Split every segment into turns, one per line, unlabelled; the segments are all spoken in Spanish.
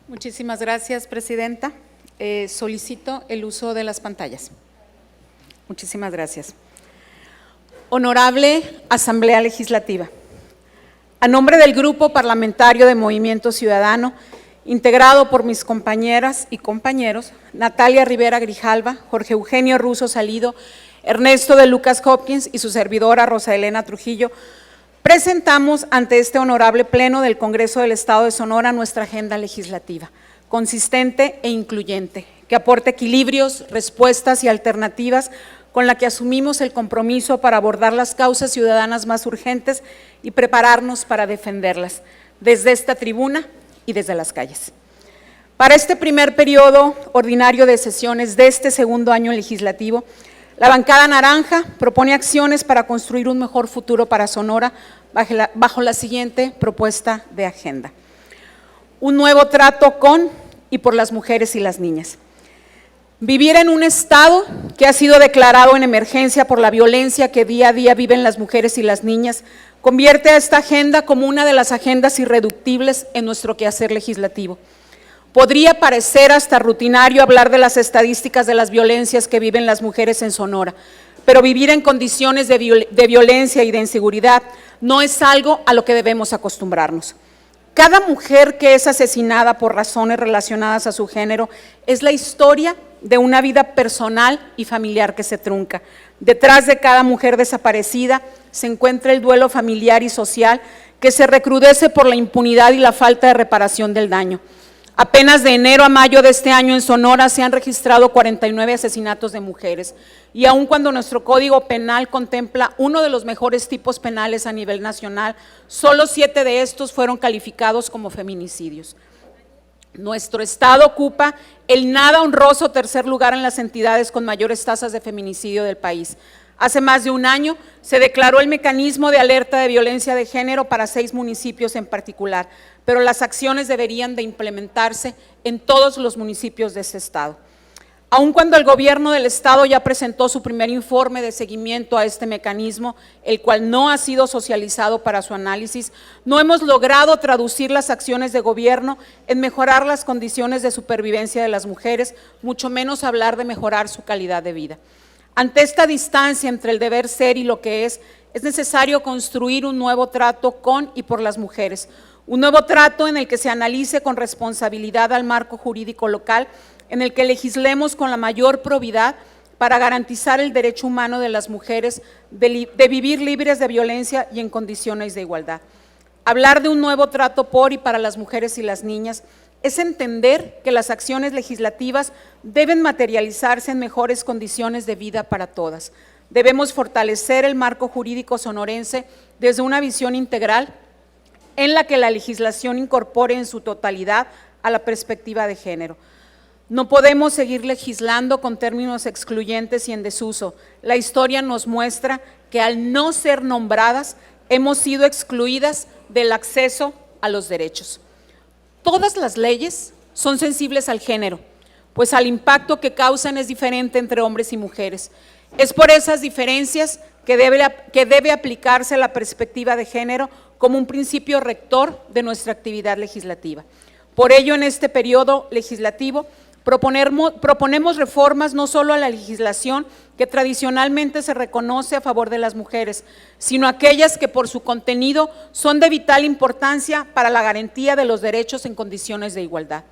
Muchísimas gracias, Presidenta. Solicito el uso de las pantallas. Muchísimas gracias. Honorable Asamblea Legislativa, a nombre del Grupo Parlamentario de Movimiento Ciudadano, integrado por mis compañeras y compañeros, Natalia Rivera Grijalva, Jorge Eugenio Russo Salido, Ernesto de Lucas Hopkins y su servidora Rosa Elena Trujillo, presentamos ante este honorable Pleno del Congreso del Estado de Sonora nuestra agenda legislativa, consistente e incluyente, que aporte equilibrios, respuestas y alternativas con la que asumimos el compromiso para abordar las causas ciudadanas más urgentes y prepararnos para defenderlas, desde esta tribuna y desde las calles. Para este primer periodo ordinario de sesiones de este segundo año legislativo, la bancada naranja propone acciones para construir un mejor futuro para Sonora bajo la siguiente propuesta de agenda. Un nuevo trato con y por las mujeres y las niñas. Vivir en un estado que ha sido declarado en emergencia por la violencia que día a día viven las mujeres y las niñas convierte a esta agenda como una de las agendas irreductibles en nuestro quehacer legislativo. Podría parecer hasta rutinario hablar de las estadísticas de las violencias que viven las mujeres en Sonora, pero vivir en condiciones de violencia y de inseguridad no es algo a lo que debemos acostumbrarnos. Cada mujer que es asesinada por razones relacionadas a su género es la historia de una vida personal y familiar que se trunca. Detrás de cada mujer desaparecida se encuentra el duelo familiar y social que se recrudece por la impunidad y la falta de reparación del daño. Apenas de enero a mayo de este año en Sonora se han registrado 49 asesinatos de mujeres y aun cuando nuestro Código Penal contempla uno de los mejores tipos penales a nivel nacional, solo 7 de estos fueron calificados como feminicidios. Nuestro estado ocupa el nada honroso tercer lugar en las entidades con mayores tasas de feminicidio del país. Hace más de un año se declaró el mecanismo de alerta de violencia de género para 6 municipios en particular, pero las acciones deberían de implementarse en todos los municipios de ese estado. Aun cuando el gobierno del estado ya presentó su primer informe de seguimiento a este mecanismo, el cual no ha sido socializado para su análisis, no hemos logrado traducir las acciones de gobierno en mejorar las condiciones de supervivencia de las mujeres, mucho menos hablar de mejorar su calidad de vida. Ante esta distancia entre el deber ser y lo que es necesario construir un nuevo trato con y por las mujeres, un nuevo trato en el que se analice con responsabilidad al marco jurídico local, en el que legislemos con la mayor probidad para garantizar el derecho humano de las mujeres de vivir libres de violencia y en condiciones de igualdad. Hablar de un nuevo trato por y para las mujeres y las niñas es entender que las acciones legislativas deben materializarse en mejores condiciones de vida para todas. Debemos fortalecer el marco jurídico sonorense desde una visión integral en la que la legislación incorpore en su totalidad a la perspectiva de género. No podemos seguir legislando con términos excluyentes y en desuso. La historia nos muestra que al no ser nombradas hemos sido excluidas del acceso a los derechos. Todas las leyes son sensibles al género, pues al impacto que causan es diferente entre hombres y mujeres. Es por esas diferencias que debe aplicarse la perspectiva de género como un principio rector de nuestra actividad legislativa. Por ello, en este periodo legislativo, proponemos reformas no solo a la legislación que tradicionalmente se reconoce a favor de las mujeres, sino aquellas que por su contenido son de vital importancia para la garantía de los derechos en condiciones de igualdad.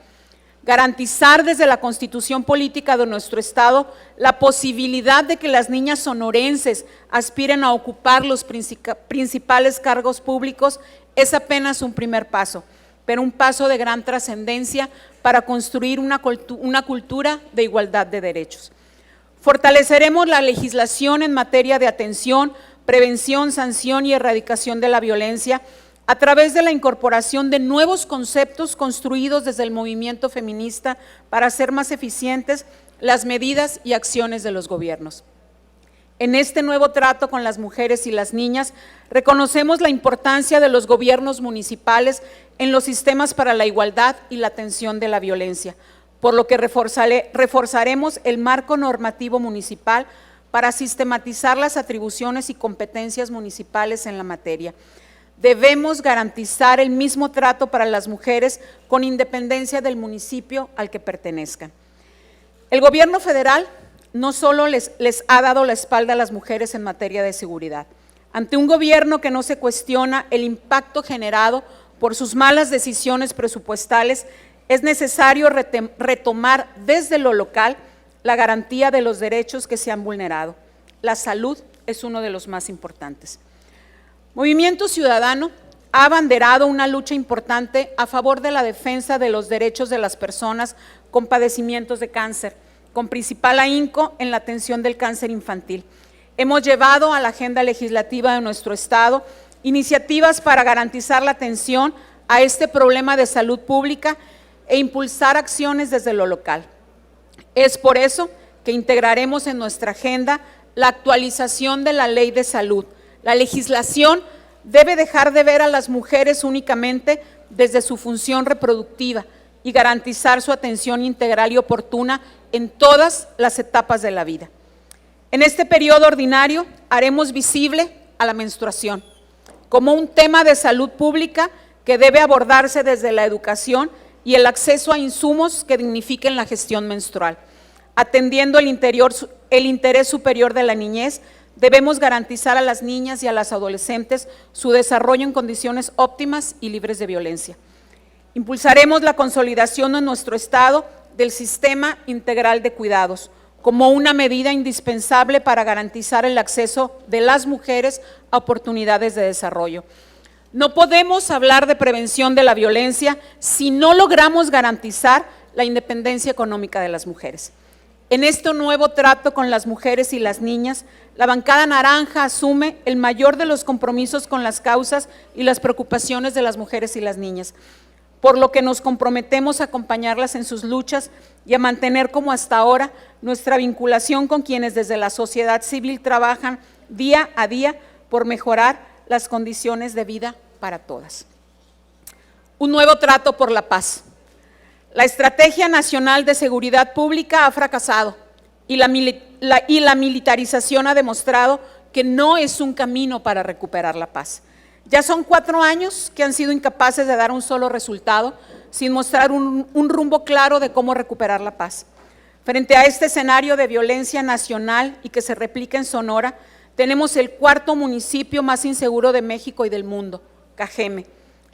Garantizar desde la Constitución Política de nuestro Estado la posibilidad de que las niñas sonorenses aspiren a ocupar los principales cargos públicos es apenas un primer paso, pero un paso de gran trascendencia para construir una cultura de igualdad de derechos. Fortaleceremos la legislación en materia de atención, prevención, sanción y erradicación de la violencia a través de la incorporación de nuevos conceptos construidos desde el movimiento feminista para hacer más eficientes las medidas y acciones de los gobiernos. En este nuevo trato con las mujeres y las niñas, reconocemos la importancia de los gobiernos municipales en los sistemas para la igualdad y la atención de la violencia, por lo que reforzaremos el marco normativo municipal para sistematizar las atribuciones y competencias municipales en la materia. debemos garantizar el mismo trato para las mujeres con independencia del municipio al que pertenezcan. El gobierno federal no solo les ha dado la espalda a las mujeres en materia de seguridad. Ante un gobierno que no se cuestiona el impacto generado por sus malas decisiones presupuestales, es necesario retomar desde lo local la garantía de los derechos que se han vulnerado. La salud es uno de los más importantes. Movimiento Ciudadano ha abanderado una lucha importante a favor de la defensa de los derechos de las personas con padecimientos de cáncer, con principal ahínco en la atención del cáncer infantil. Hemos llevado a la agenda legislativa de nuestro Estado iniciativas para garantizar la atención a este problema de salud pública e impulsar acciones desde lo local. Es por eso que integraremos en nuestra agenda la actualización de la Ley de Salud. La legislación debe dejar de ver a las mujeres únicamente desde su función reproductiva y garantizar su atención integral y oportuna en todas las etapas de la vida. En este periodo ordinario haremos visible a la menstruación como un tema de salud pública que debe abordarse desde la educación y el acceso a insumos que dignifiquen la gestión menstrual. Atendiendo el interés superior de la niñez, debemos garantizar a las niñas y a las adolescentes su desarrollo en condiciones óptimas y libres de violencia. Impulsaremos la consolidación en nuestro Estado del Sistema Integral de Cuidados como una medida indispensable para garantizar el acceso de las mujeres a oportunidades de desarrollo. No podemos hablar de prevención de la violencia si no logramos garantizar la independencia económica de las mujeres. En este nuevo trato con las mujeres y las niñas, la bancada naranja asume el mayor de los compromisos con las causas y las preocupaciones de las mujeres y las niñas, por lo que nos comprometemos a acompañarlas en sus luchas y a mantener como hasta ahora nuestra vinculación con quienes desde la sociedad civil trabajan día a día por mejorar las condiciones de vida para todas. Un nuevo trato por la paz. La Estrategia Nacional de Seguridad Pública ha fracasado y la militarización ha demostrado que no es un camino para recuperar la paz. Ya son 4 años que han sido incapaces de dar un solo resultado sin mostrar un rumbo claro de cómo recuperar la paz. Frente a este escenario de violencia nacional y que se replica en Sonora, tenemos el 4º municipio más inseguro de México y del mundo, Cajeme.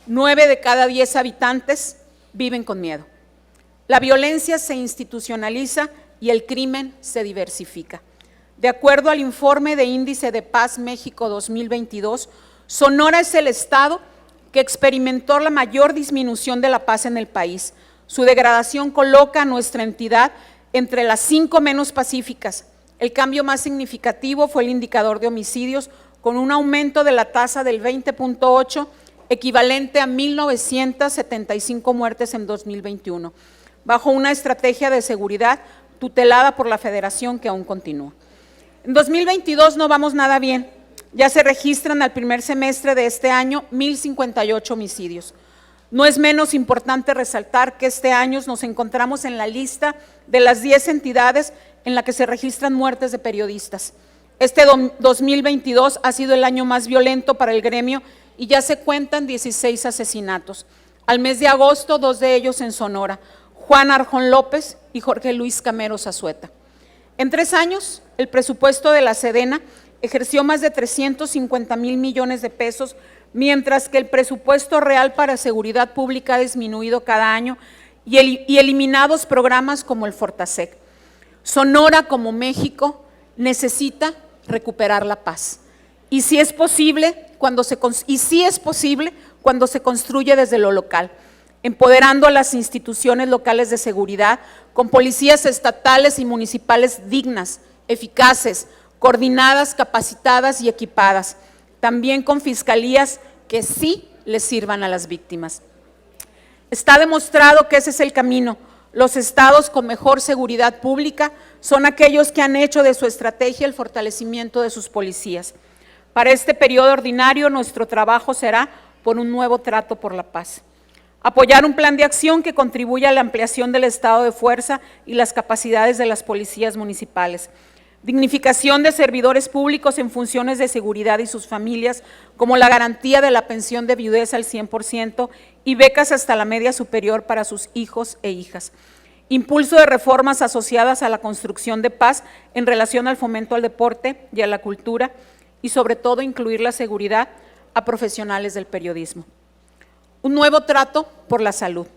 9 de cada 10 habitantes viven con miedo. La violencia se institucionaliza y el crimen se diversifica. De acuerdo al informe de Índice de Paz México 2022, Sonora es el estado que experimentó la mayor disminución de la paz en el país. Su degradación coloca a nuestra entidad entre las 5 menos pacíficas. El cambio más significativo fue el indicador de homicidios, con un aumento de la tasa del 20.8, equivalente a 1,975 muertes en 2021. Bajo una estrategia de seguridad tutelada por la Federación que aún continúa. En 2022 no vamos nada bien. Ya se registran al primer semestre de este año 1,058 homicidios. No es menos importante resaltar que este año nos encontramos en la lista de las 10 entidades en la que se registran muertes de periodistas. Este 2022 ha sido el año más violento para el gremio y ya se cuentan 16 asesinatos. Al mes de agosto, 2 de ellos en Sonora. Juan Arjón López y Jorge Luis Camero Zazueta. En 3 años, el presupuesto de la Sedena ejerció más de 350,000 millones de pesos, mientras que el presupuesto real para seguridad pública ha disminuido cada año y eliminados programas como el Fortasec. Sonora, como México, necesita recuperar la paz. Y sí es posible cuando se construye desde lo local, empoderando a las instituciones locales de seguridad con policías estatales y municipales dignas, eficaces, coordinadas, capacitadas y equipadas, también con fiscalías que sí les sirvan a las víctimas. Está demostrado que ese es el camino. Los estados con mejor seguridad pública son aquellos que han hecho de su estrategia el fortalecimiento de sus policías. Para este periodo ordinario, nuestro trabajo será por un nuevo trato por la paz. Apoyar un plan de acción que contribuya a la ampliación del estado de fuerza y las capacidades de las policías municipales. dignificación de servidores públicos en funciones de seguridad y sus familias, como la garantía de la pensión de viudez al 100% y becas hasta la media superior para sus hijos e hijas. Impulso de reformas asociadas a la construcción de paz en relación al fomento al deporte y a la cultura y sobre todo incluir la seguridad a profesionales del periodismo. Un nuevo trato por la salud.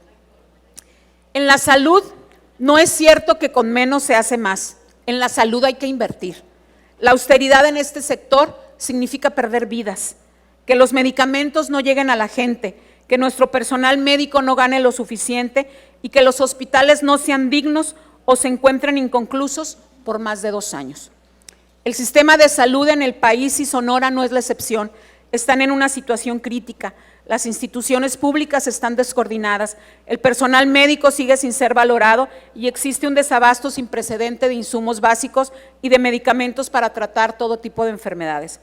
En la salud no es cierto que con menos se hace más. En la salud hay que invertir. La austeridad en este sector significa perder vidas, que los medicamentos no lleguen a la gente, que nuestro personal médico no gane lo suficiente y que los hospitales no sean dignos o se encuentren inconclusos por más de 2 años. El sistema de salud en el país y Sonora no es la excepción. Están en una situación crítica. Las instituciones públicas están descoordinadas, el personal médico sigue sin ser valorado y existe un desabasto sin precedente de insumos básicos y de medicamentos para tratar todo tipo de enfermedades.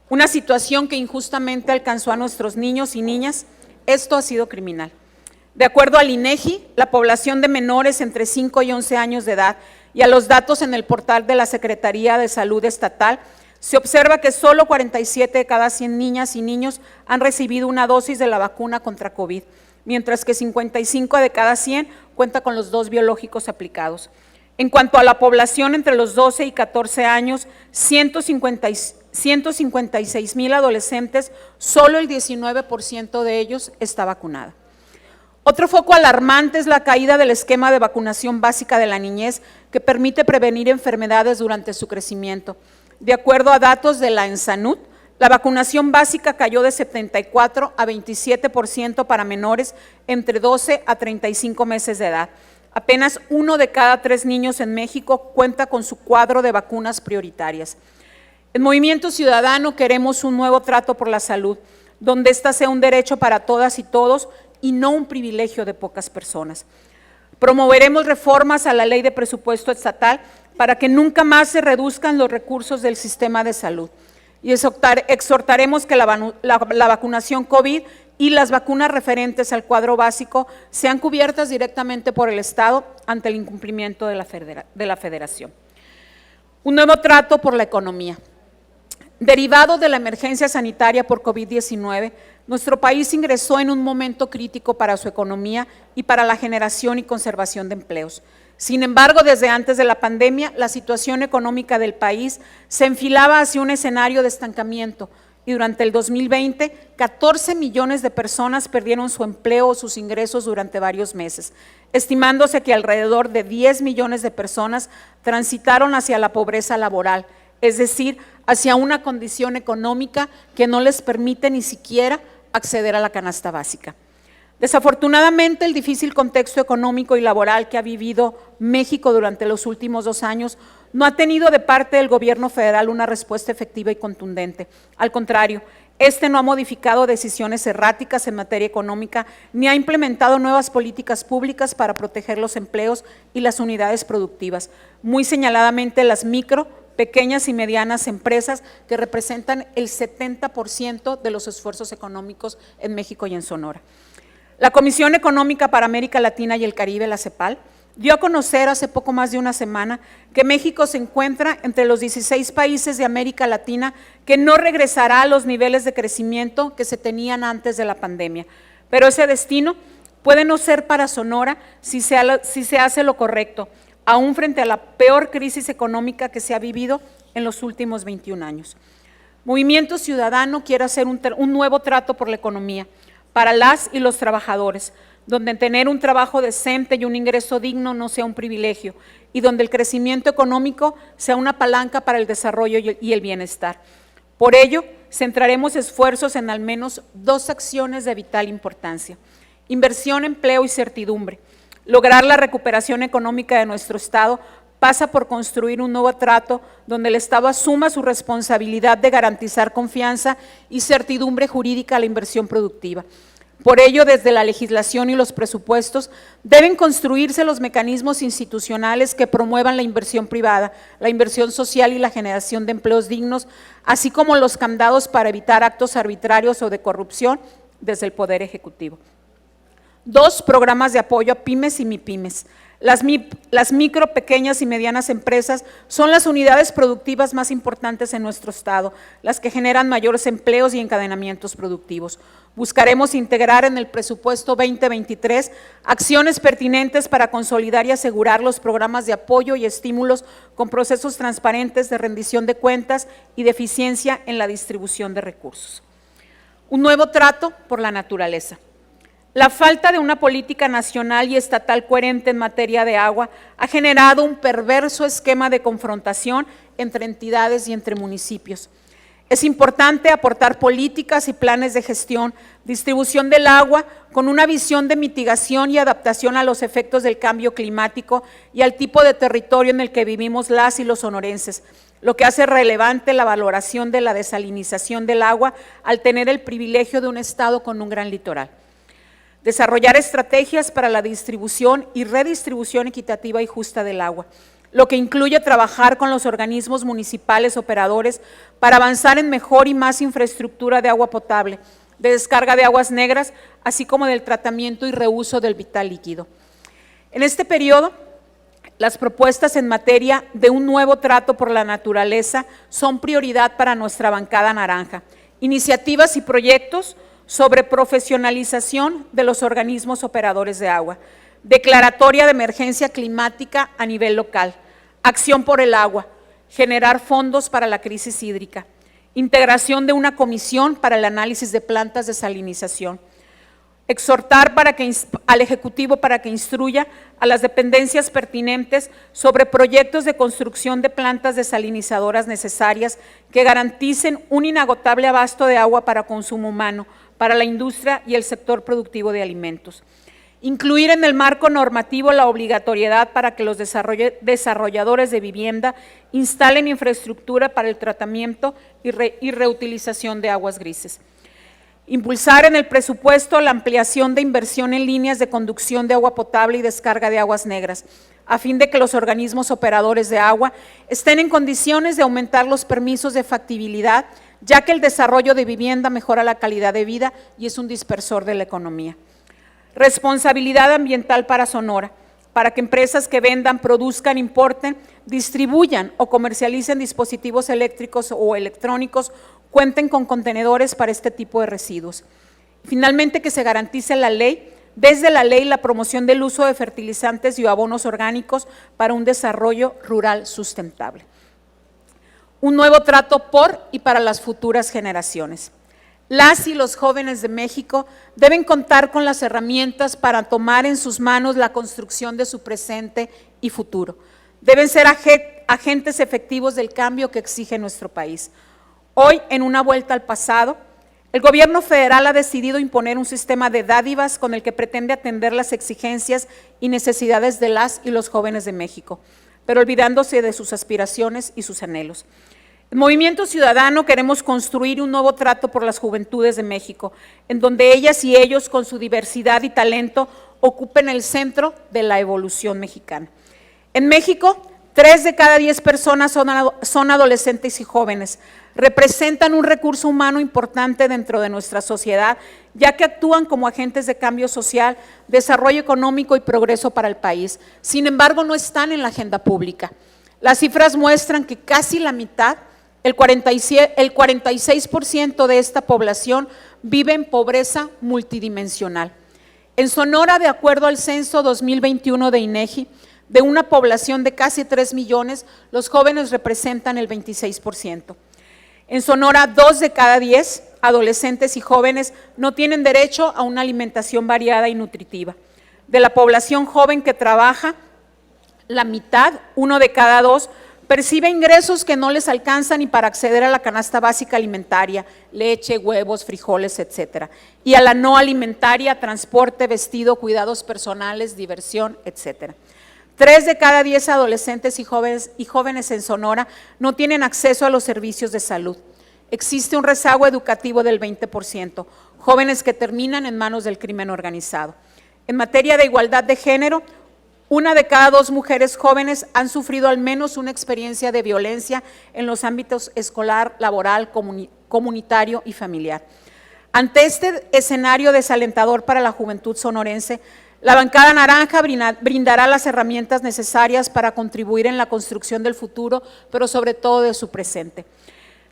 Una situación que injustamente alcanzó a nuestros niños y niñas. Esto ha sido criminal. De acuerdo al INEGI, la población de menores entre 5 y 11 años de edad y a los datos en el portal de la Secretaría de Salud Estatal, se observa que solo 47 de cada 100 niñas y niños han recibido una dosis de la vacuna contra COVID, mientras que 55 de cada 100 cuenta con los 2 biológicos aplicados. En cuanto a la población entre los 12 y 14 años, 156,000 adolescentes, solo el 19% de ellos está vacunada. Otro foco alarmante es la caída del esquema de vacunación básica de la niñez, que permite prevenir enfermedades durante su crecimiento. De acuerdo a datos de la ENSANUD, la vacunación básica cayó de 74 a 27% para menores entre 12 a 35 meses de edad. Apenas 1 de cada 3 niños en México cuenta con su cuadro de vacunas prioritarias. En Movimiento Ciudadano queremos un nuevo trato por la salud, donde ésta sea un derecho para todas y todos y no un privilegio de pocas personas. Promoveremos reformas a la Ley de Presupuesto Estatal para que nunca más se reduzcan los recursos del sistema de salud. Y exhortaremos que la vacunación COVID y las vacunas referentes al cuadro básico sean cubiertas directamente por el Estado ante el incumplimiento de la Federación. Un nuevo trato por la economía. Derivado de la emergencia sanitaria por COVID-19, nuestro país ingresó en un momento crítico para su economía y para la generación y conservación de empleos. Sin embargo, desde antes de la pandemia, la situación económica del país se enfilaba hacia un escenario de estancamiento y durante el 2020, 14 millones de personas perdieron su empleo o sus ingresos durante varios meses, estimándose que alrededor de 10 millones de personas transitaron hacia la pobreza laboral, es decir, hacia una condición económica que no les permite ni siquiera acceder a la canasta básica. Desafortunadamente, el difícil contexto económico y laboral que ha vivido México durante los últimos 2 años no ha tenido de parte del gobierno federal una respuesta efectiva y contundente. Al contrario, este no ha modificado decisiones erráticas en materia económica ni ha implementado nuevas políticas públicas para proteger los empleos y las unidades productivas, muy señaladamente las micro, pequeñas y medianas empresas que representan el 70% de los esfuerzos económicos en México y en Sonora. La Comisión Económica para América Latina y el Caribe, la CEPAL, dio a conocer hace poco más de una semana que México se encuentra entre los 16 países de América Latina que no regresará a los niveles de crecimiento que se tenían antes de la pandemia. Pero ese destino puede no ser para Sonora si se hace lo correcto, aún frente a la peor crisis económica que se ha vivido en los últimos 21 años. Movimiento Ciudadano quiere hacer un nuevo trato por la economía, para las y los trabajadores, donde tener un trabajo decente y un ingreso digno no sea un privilegio y donde el crecimiento económico sea una palanca para el desarrollo y el bienestar. Por ello, centraremos esfuerzos en al menos 2 acciones de vital importancia: inversión, empleo y certidumbre. Lograr la recuperación económica de nuestro Estado pasa por construir un nuevo trato donde el Estado asuma su responsabilidad de garantizar confianza y certidumbre jurídica a la inversión productiva. Por ello, desde la legislación y los presupuestos, deben construirse los mecanismos institucionales que promuevan la inversión privada, la inversión social y la generación de empleos dignos, así como los candados para evitar actos arbitrarios o de corrupción desde el Poder Ejecutivo. 2 programas de apoyo a pymes y mipymes. Las micro, pequeñas y medianas empresas son las unidades productivas más importantes en nuestro estado, las que generan mayores empleos y encadenamientos productivos. Buscaremos integrar en el presupuesto 2023 acciones pertinentes para consolidar y asegurar los programas de apoyo y estímulos con procesos transparentes de rendición de cuentas y de eficiencia en la distribución de recursos. Un nuevo trato por la naturaleza. La falta de una política nacional y estatal coherente en materia de agua ha generado un perverso esquema de confrontación entre entidades y entre municipios. Es importante aportar políticas y planes de gestión, distribución del agua con una visión de mitigación y adaptación a los efectos del cambio climático y al tipo de territorio en el que vivimos las y los sonorenses, lo que hace relevante la valoración de la desalinización del agua al tener el privilegio de un estado con un gran litoral. Desarrollar estrategias para la distribución y redistribución equitativa y justa del agua, lo que incluye trabajar con los organismos municipales operadores para avanzar en mejor y más infraestructura de agua potable, de descarga de aguas negras, así como del tratamiento y reuso del vital líquido. En este periodo, las propuestas en materia de un nuevo trato por la naturaleza son prioridad para nuestra bancada naranja. Iniciativas y proyectos sobre profesionalización de los organismos operadores de agua, declaratoria de emergencia climática a nivel local, acción por el agua, generar fondos para la crisis hídrica, integración de una comisión para el análisis de plantas de salinización, exhortar al Ejecutivo para que instruya a las dependencias pertinentes sobre proyectos de construcción de plantas desalinizadoras necesarias que garanticen un inagotable abasto de agua para consumo humano, para la industria y el sector productivo de alimentos. Incluir en el marco normativo la obligatoriedad para que los desarrolladores de vivienda instalen infraestructura para el tratamiento y reutilización de aguas grises. Impulsar en el presupuesto la ampliación de inversión en líneas de conducción de agua potable y descarga de aguas negras, a fin de que los organismos operadores de agua estén en condiciones de aumentar los permisos de factibilidad, ya que el desarrollo de vivienda mejora la calidad de vida y es un dispersor de la economía. Responsabilidad ambiental para Sonora, para que empresas que vendan, produzcan, importen, distribuyan o comercialicen dispositivos eléctricos o electrónicos, cuenten con contenedores para este tipo de residuos. Finalmente, que se garantice desde la ley la promoción del uso de fertilizantes y abonos orgánicos para un desarrollo rural sustentable. Un nuevo trato por y para las futuras generaciones. Las y los jóvenes de México deben contar con las herramientas para tomar en sus manos la construcción de su presente y futuro. Deben ser agentes efectivos del cambio que exige nuestro país. Hoy, en una vuelta al pasado, el gobierno federal ha decidido imponer un sistema de dádivas con el que pretende atender las exigencias y necesidades de las y los jóvenes de México, pero olvidándose de sus aspiraciones y sus anhelos. En Movimiento Ciudadano queremos construir un nuevo trato por las juventudes de México, en donde ellas y ellos, con su diversidad y talento, ocupen el centro de la evolución mexicana. En México, 3 de cada 10 personas son adolescentes y jóvenes. Representan un recurso humano importante dentro de nuestra sociedad, ya que actúan como agentes de cambio social, desarrollo económico y progreso para el país. Sin embargo, no están en la agenda pública. Las cifras muestran que casi la mitad, el 46% de esta población vive en pobreza multidimensional. En Sonora, de acuerdo al censo 2021 de INEGI, de una población de casi 3 millones, los jóvenes representan el 26%. En Sonora, 2 de cada 10 adolescentes y jóvenes no tienen derecho a una alimentación variada y nutritiva. De la población joven que trabaja, la mitad, 1 de cada 2, percibe ingresos que no les alcanzan ni para acceder a la canasta básica alimentaria, leche, huevos, frijoles, etcétera, y a la no alimentaria, transporte, vestido, cuidados personales, diversión, etcétera. 3 de cada 10 adolescentes y jóvenes en Sonora no tienen acceso a los servicios de salud. Existe un rezago educativo del 20%, jóvenes que terminan en manos del crimen organizado. En materia de igualdad de género, 1 de cada 2 mujeres jóvenes han sufrido al menos una experiencia de violencia en los ámbitos escolar, laboral, comunitario y familiar. Ante este escenario desalentador para la juventud sonorense, la bancada naranja brindará las herramientas necesarias para contribuir en la construcción del futuro, pero sobre todo de su presente.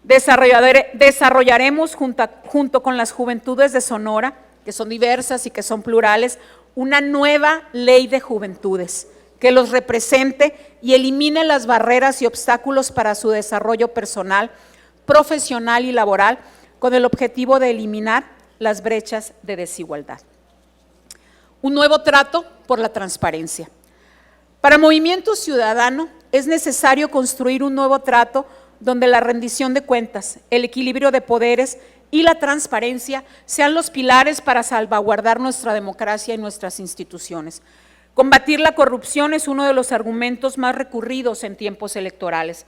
Desarrollaremos junto con las juventudes de Sonora, que son diversas y que son plurales, una nueva ley de juventudes que los represente y elimine las barreras y obstáculos para su desarrollo personal, profesional y laboral, con el objetivo de eliminar las brechas de desigualdad. Un nuevo trato por la transparencia. Para Movimiento Ciudadano es necesario construir un nuevo trato donde la rendición de cuentas, el equilibrio de poderes y la transparencia sean los pilares para salvaguardar nuestra democracia y nuestras instituciones. Combatir la corrupción es uno de los argumentos más recurridos en tiempos electorales.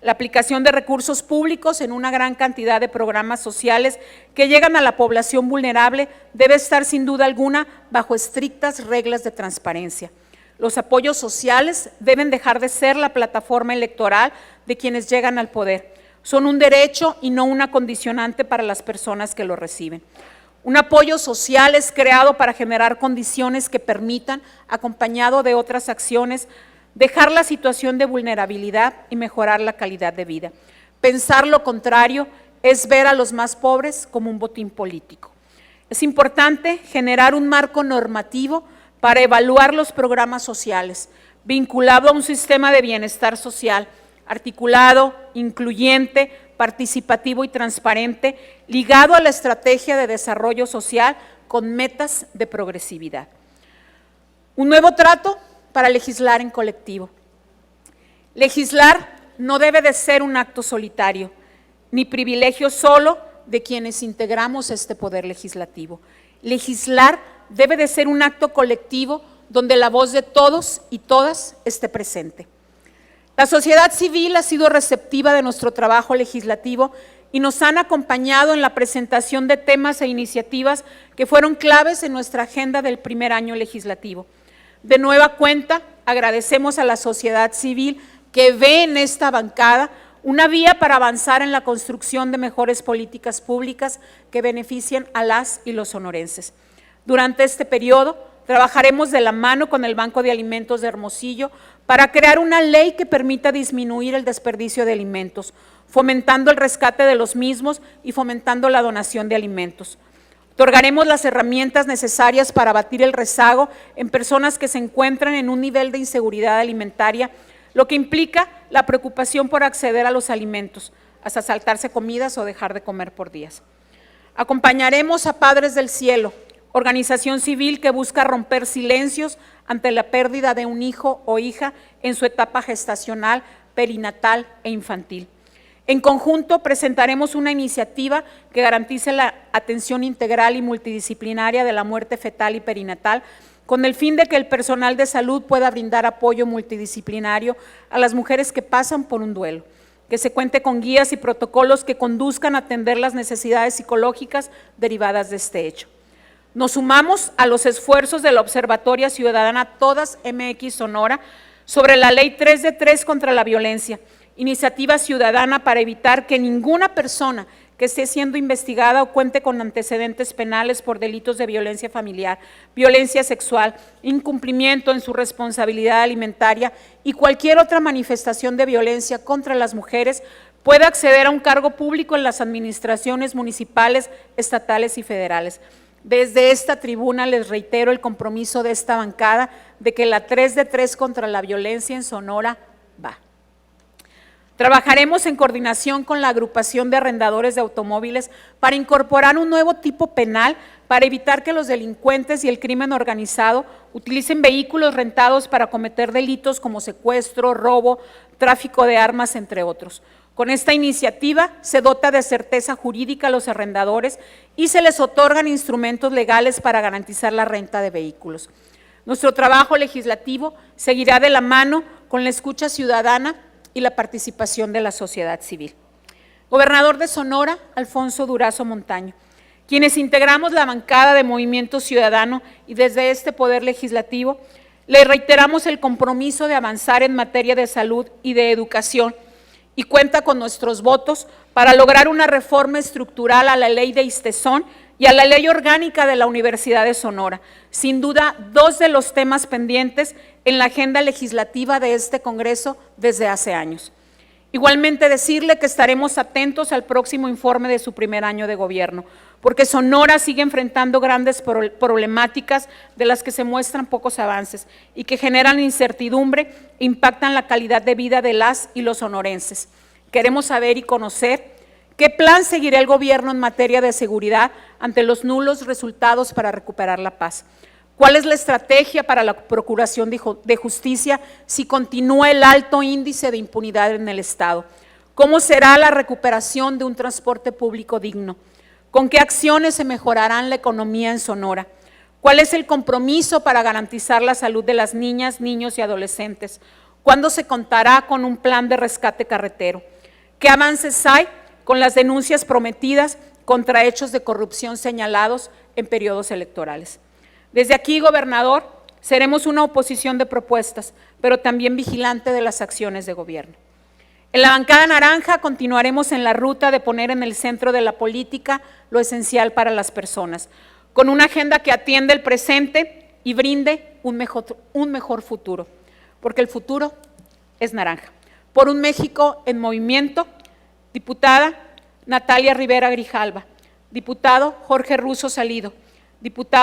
La aplicación de recursos públicos en una gran cantidad de programas sociales que llegan a la población vulnerable debe estar sin duda alguna bajo estrictas reglas de transparencia. Los apoyos sociales deben dejar de ser la plataforma electoral de quienes llegan al poder. Son un derecho y no una condicionante para las personas que lo reciben. Un apoyo social es creado para generar condiciones que permitan, acompañado de otras acciones, dejar la situación de vulnerabilidad y mejorar la calidad de vida. Pensar lo contrario es ver a los más pobres como un botín político. Es importante generar un marco normativo para evaluar los programas sociales, vinculado a un sistema de bienestar social, articulado, incluyente, participativo y transparente, ligado a la estrategia de desarrollo social con metas de progresividad. Un nuevo trato para legislar en colectivo. Legislar no debe de ser un acto solitario, ni privilegio solo de quienes integramos este poder legislativo. Legislar debe de ser un acto colectivo donde la voz de todos y todas esté presente. La sociedad civil ha sido receptiva de nuestro trabajo legislativo y nos han acompañado en la presentación de temas e iniciativas que fueron claves en nuestra agenda del primer año legislativo. De nueva cuenta, agradecemos a la sociedad civil que ve en esta bancada una vía para avanzar en la construcción de mejores políticas públicas que beneficien a las y los sonorenses. Durante este periodo, trabajaremos de la mano con el Banco de Alimentos de Hermosillo para crear una ley que permita disminuir el desperdicio de alimentos, fomentando el rescate de los mismos y fomentando la donación de alimentos. Otorgaremos las herramientas necesarias para abatir el rezago en personas que se encuentran en un nivel de inseguridad alimentaria, lo que implica la preocupación por acceder a los alimentos, hasta saltarse comidas o dejar de comer por días. Acompañaremos a Padres del Cielo, organización civil que busca romper silencios ante la pérdida de un hijo o hija en su etapa gestacional, perinatal e infantil. En conjunto presentaremos una iniciativa que garantice la atención integral y multidisciplinaria de la muerte fetal y perinatal, con el fin de que el personal de salud pueda brindar apoyo multidisciplinario a las mujeres que pasan por un duelo, que se cuente con guías y protocolos que conduzcan a atender las necesidades psicológicas derivadas de este hecho. Nos sumamos a los esfuerzos de la Observatoria Ciudadana Todas MX Sonora sobre la Ley 3 de 3 contra la violencia, iniciativa ciudadana para evitar que ninguna persona que esté siendo investigada o cuente con antecedentes penales por delitos de violencia familiar, violencia sexual, incumplimiento en su responsabilidad alimentaria y cualquier otra manifestación de violencia contra las mujeres pueda acceder a un cargo público en las administraciones municipales, estatales y federales. Desde esta tribuna les reitero el compromiso de esta bancada de que la 3 de 3 contra la violencia en Sonora va. Trabajaremos en coordinación con la agrupación de arrendadores de automóviles para incorporar un nuevo tipo penal para evitar que los delincuentes y el crimen organizado utilicen vehículos rentados para cometer delitos como secuestro, robo, tráfico de armas, entre otros. Con esta iniciativa se dota de certeza jurídica a los arrendadores y se les otorgan instrumentos legales para garantizar la renta de vehículos. Nuestro trabajo legislativo seguirá de la mano con la escucha ciudadana y la participación de la sociedad civil. Gobernador de Sonora, Alfonso Durazo Montaño, quienes integramos la bancada de Movimiento Ciudadano y desde este poder legislativo, le reiteramos el compromiso de avanzar en materia de salud y de educación y cuenta con nuestros votos para lograr una reforma estructural a la ley de ISTESON y a la Ley Orgánica de la Universidad de Sonora. Sin duda, dos de los temas pendientes en la agenda legislativa de este Congreso desde hace años. Igualmente decirle que estaremos atentos al próximo informe de su primer año de gobierno, porque Sonora sigue enfrentando grandes problemáticas de las que se muestran pocos avances y que generan incertidumbre e impactan la calidad de vida de las y los sonorenses. Queremos saber y conocer qué plan seguirá el gobierno en materia de seguridad ante los nulos resultados para recuperar la paz. ¿Cuál es la estrategia para la procuración de justicia si continúa el alto índice de impunidad en el Estado? ¿Cómo será la recuperación de un transporte público digno? ¿Con qué acciones se mejorarán la economía en Sonora? ¿Cuál es el compromiso para garantizar la salud de las niñas, niños y adolescentes? ¿Cuándo se contará con un plan de rescate carretero? ¿Qué avances hay con las denuncias prometidas contra hechos de corrupción señalados en periodos electorales? Desde aquí, gobernador, seremos una oposición de propuestas, pero también vigilante de las acciones de gobierno. En la bancada naranja continuaremos en la ruta de poner en el centro de la política lo esencial para las personas, con una agenda que atiende el presente y brinde un mejor futuro, porque el futuro es naranja. Por un México en movimiento, diputada Natalia Rivera Grijalva, diputado Jorge Russo Salido, diputado